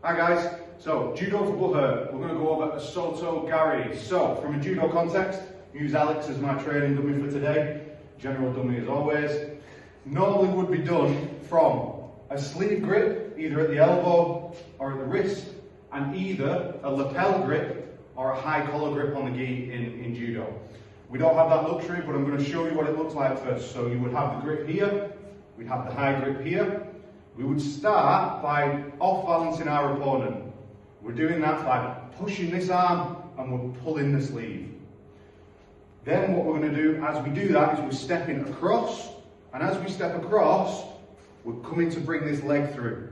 Hi guys, so Judo for Buhurt. We're going to go over Osoto Gari. So, from a Judo context, use Alex as my training dummy for today. General dummy as always. Normally would be done from a sleeve grip, either at the elbow or at the wrist, and either a lapel grip or a high collar grip on the gi in Judo. We don't have that luxury, but I'm going to show you what it looks like first. So you would have the grip here, we'd have the high grip here. We would start by off-balancing our opponent. We're doing that by pushing this arm and we're pulling the sleeve. Then what we're going to do as we do that is we're stepping across, and as we step across, we're coming to bring this leg through.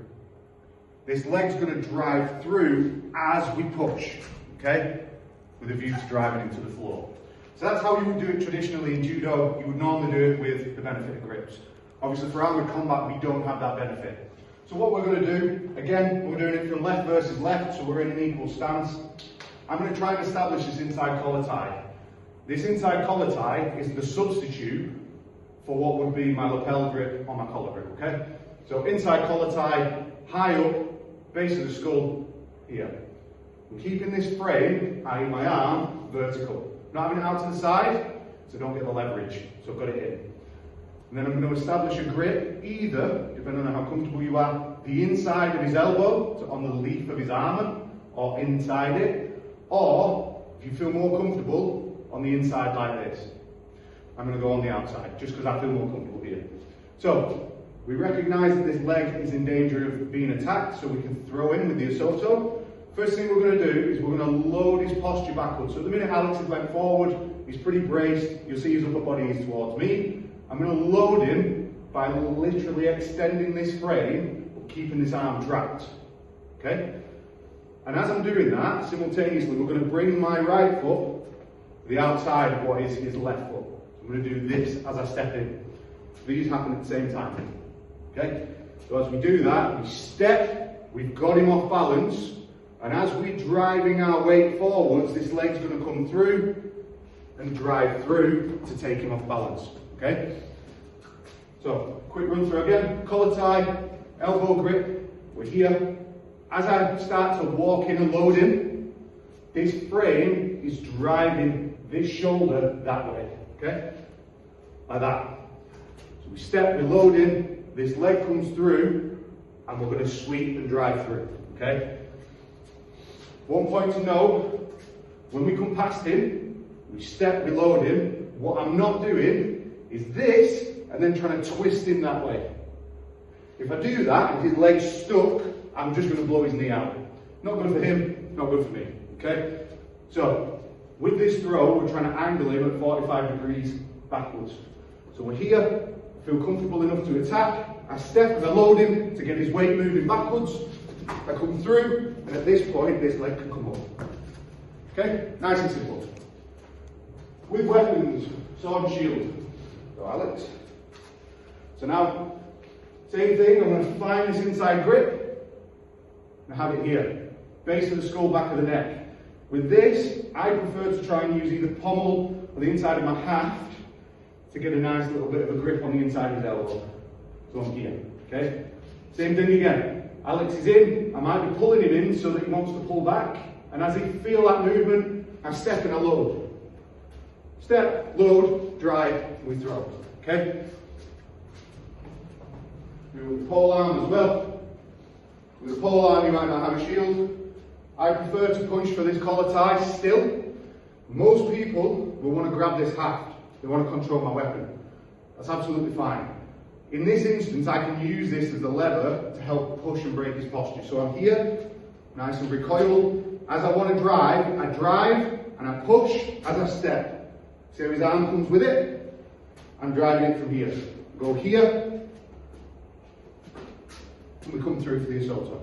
This leg's going to drive through as we push, okay? With a view to driving into the floor. So that's how you would do it traditionally in Judo. You would normally do it with the benefit of grips. Obviously for Armoured Combat, we don't have that benefit. So what we're going to do, again, we're doing it from left versus left, so we're in an equal stance. I'm going to try and establish this inside collar tie. This inside collar tie is the substitute for what would be my lapel grip or my collar grip, okay? So inside collar tie, high up, base of the skull, here. I'm keeping this frame, i.e. my arm, vertical. Not having it out to the side, so don't get the leverage. So I've got it in. And then I'm going to establish a grip, either, depending on how comfortable you are, the inside of his elbow, so on the leaf of his armour, or inside it, or, if you feel more comfortable, on the inside like this. I'm going to go on the outside, just because I feel more comfortable here. So, we recognise that this leg is in danger of being attacked, so we can throw in with the Osoto. First thing we're going to do is we're going to load his posture backwards. So at the minute Alex has went forward, he's pretty braced, you'll see his upper body is towards me. I'm going to load him by literally extending this frame, but keeping this arm trapped, okay? And as I'm doing that, simultaneously we're going to bring my right foot to the outside of what is his left foot. I'm going to do this as I step in. These happen at the same time, okay? So as we do that, we step, we've got him off balance, and as we're driving our weight forwards, this leg's going to come through and drive through to take him off balance, okay? So, quick run through again. Collar tie, elbow grip, we're here. As I start to walk in and load in, this frame is driving this shoulder that way, okay? Like that. So we step, we load in, this leg comes through, and we're going to sweep and drive through, okay? One point to note, when we come past him, we step, we load him. What I'm not doing is this, and then trying to twist him that way. If I do that, if his leg's stuck, I'm just going to blow his knee out. Not good for him, not good for me, okay? So, with this throw, we're trying to angle him at 45 degrees backwards. So we're here, I feel comfortable enough to attack. I step and I load him to get his weight moving backwards. I come through, and at this point, this leg can come up. Okay? Nice and simple. With weapons, sword and shield. So Alex. So now, same thing, I'm going to find this inside grip, and have it here. Base of the skull, back of the neck. With this, I prefer to try and use either pommel or the inside of my haft to get a nice little bit of a grip on the inside of his elbow. So I'm here, okay? Same thing again. Alex is in, I might be pulling him in so that he wants to pull back, and as he feel that movement, I step and I load. Step, load, drive, we throw, okay? With the pole arm as well. With the pole arm you might not have a shield. I prefer to punch for this collar tie still. Most people will want to grab this haft. They want to control my weapon. That's absolutely fine. In this instance, I can use this as a lever to help push and break his posture. So I'm here, nice and recoiled. As I want to drive and I push as I step. See how his arm comes with it? I'm driving it from here. Go here, and we come through for the Osoto.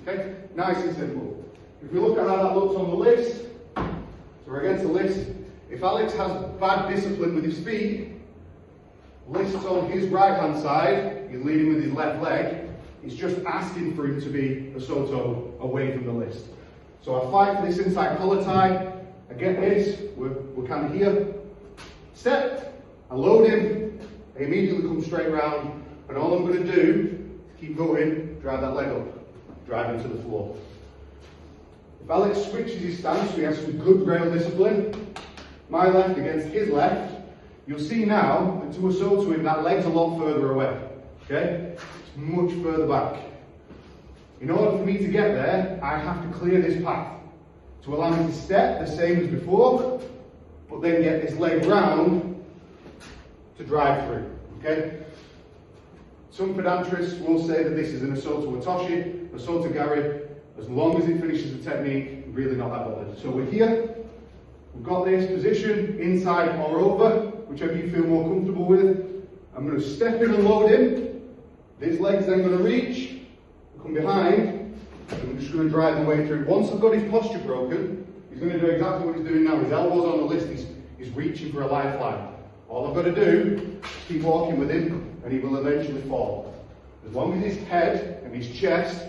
Okay? Nice and simple. If we look at how that looks on the list, so we're against the list. If Alex has bad discipline with his feet, lists on his right hand side, he's leading with his left leg, he's just asking for him to be Osoto away from the list. So I fight for this inside collar tie, I get this, we're kind of here, step, I load him, I immediately come straight round, and all I'm going to do is keep going, drive that leg up. drive him to the floor. If Alex switches his stance, we have some good rail discipline. My left against his left. You'll see now that to Osoto him, that leg's a lot further away. Okay? It's much further back. In order for me to get there, I have to clear this path to allow me to step the same as before, but then get this leg round to drive through. Okay? Some pedantrists will say that this is an Osoto Otoshi, Osoto Gari. As long as it finishes the technique, really not that bothered. So we're here, we've got this position, inside or over, whichever you feel more comfortable with. I'm going to step in and load in. This leg's then going to reach, come behind, and I'm just going to drive my way through. Once I've got his posture broken, he's going to do exactly what he's doing now. His elbow's on the list, he's reaching for a lifeline. All I've got to do is keep walking with him, and he will eventually fall. As long as his head and his chest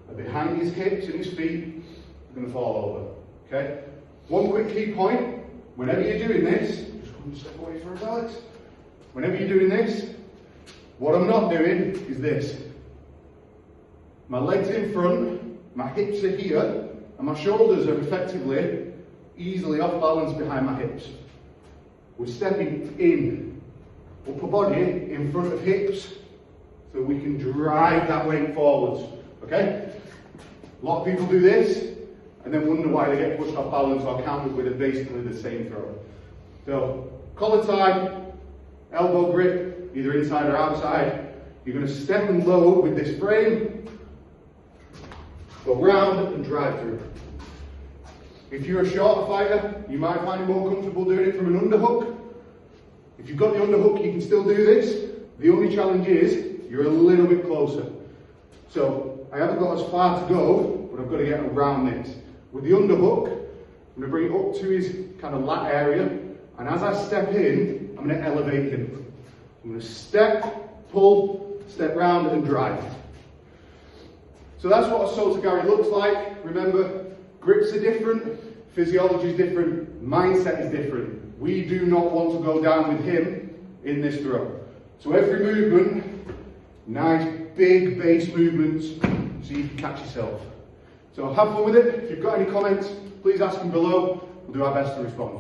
are behind his hips and his feet, he's going to fall over. Okay? One quick key point, whenever you're doing this, just come and step away for us, Alex. Whenever you're doing this, what I'm not doing is this. My legs in front, my hips are here, and my shoulders are effectively easily off balance behind my hips. We're stepping in, upper body in front of hips, so we can drive that weight forwards. Okay? A lot of people do this and then wonder why they get pushed off balance or countered with basically the same throw. So, collar tie, elbow grip, either inside or outside. You're going to step and load with this frame, go round and drive through. If you're a shorter fighter, you might find it more comfortable doing it from an underhook. If you've got the underhook, you can still do this. The only challenge is you're a little bit closer. So I haven't got as far to go, but I've got to get around this. With the underhook, I'm going to bring it up to his kind of lat area, and as I step in, I'm going to elevate him. I'm going to step, pull, step round and drive. So that's what Osoto Gari looks like. Remember, grips are different, physiology is different, mindset is different. We do not want to go down with him in this throw. So every movement, nice big base movements so you can catch yourself. So have fun with it. If you've got any comments, please ask them below. We'll do our best to respond.